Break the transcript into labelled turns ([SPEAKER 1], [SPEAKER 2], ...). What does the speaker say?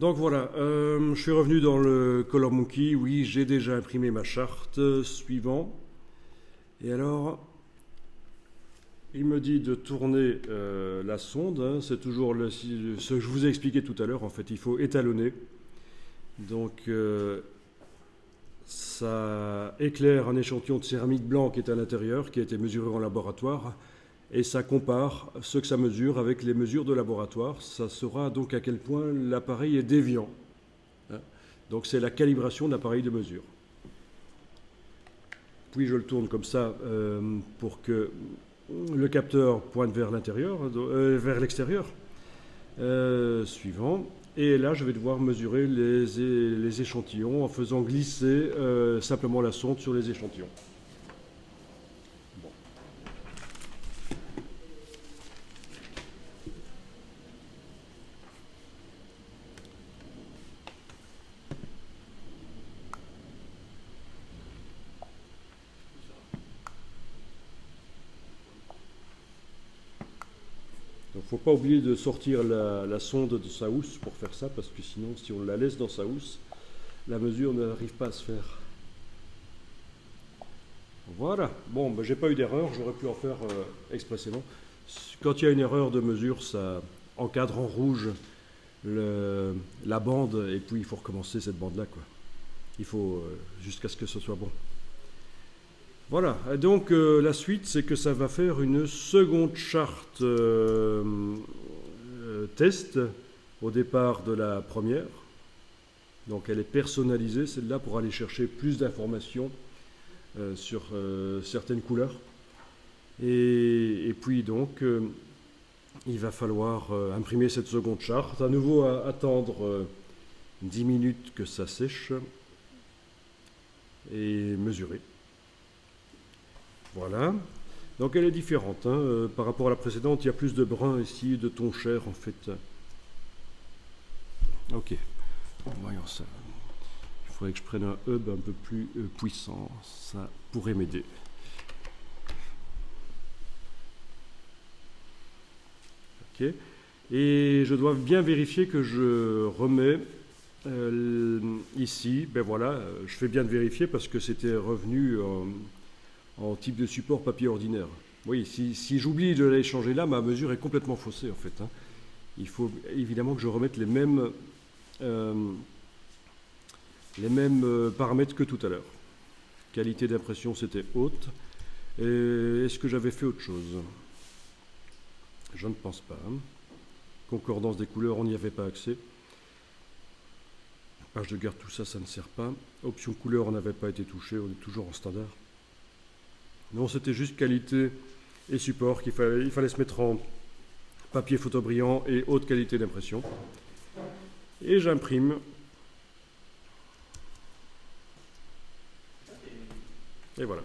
[SPEAKER 1] Donc voilà, je suis revenu dans le Color Monkey. Oui, j'ai déjà imprimé ma charte. Suivant. Et alors, il me dit de tourner la sonde. Hein, c'est toujours ce que je vous ai expliqué tout à l'heure. En fait, il faut étalonner. Donc, ça éclaire un échantillon de céramique blanc qui est à l'intérieur, qui a été mesuré en laboratoire. Et ça compare ce que ça mesure avec les mesures de laboratoire. Ça saura donc à quel point l'appareil est déviant. Donc c'est la calibration de l'appareil de mesure. Puis je le tourne comme ça pour que le capteur pointe vers l'intérieur, vers l'extérieur. Suivant. Et là, je vais devoir mesurer les échantillons en faisant glisser simplement la sonde sur les échantillons. Donc il ne faut pas oublier de sortir la sonde de sa housse pour faire ça, parce que sinon, si on la laisse dans sa housse, la mesure n'arrive pas à se faire. Voilà. Bon, ben, j'ai pas eu d'erreur, j'aurais pu en faire expressément. Quand il y a une erreur de mesure, ça encadre en rouge la bande, et puis il faut recommencer cette bande-là, quoi. Il faut jusqu'à ce que ce soit bon. Voilà, et donc la suite, c'est que ça va faire une seconde charte test au départ de la première. Donc elle est personnalisée, celle-là, pour aller chercher plus d'informations sur certaines couleurs. Et puis donc, il va falloir imprimer cette seconde charte. À nouveau, attendre 10 minutes que ça sèche et mesurer. Voilà, donc elle est différente par rapport à la précédente. Il y a plus de brun ici, de ton chair en fait. Ok, voyons ça. Il faudrait que je prenne un hub un peu plus puissant, ça pourrait m'aider. Ok, et je dois bien vérifier que je remets ici. Ben voilà, je fais bien de vérifier parce que c'était revenu en type de support papier ordinaire. Oui, si j'oublie de l'aller changer là, ma mesure est complètement faussée en fait. Il faut évidemment que je remette les mêmes paramètres que tout à l'heure. Qualité d'impression, c'était haute. Est-ce que j'avais fait autre chose? Je ne pense pas. Concordance des couleurs, on n'y avait pas accès. Page de garde, tout ça, ça ne sert pas. Option couleur, on n'avait pas été touché, on est toujours en standard. Non, c'était juste qualité et support il fallait se mettre en papier photo brillant et haute qualité d'impression. Et j'imprime. Et voilà.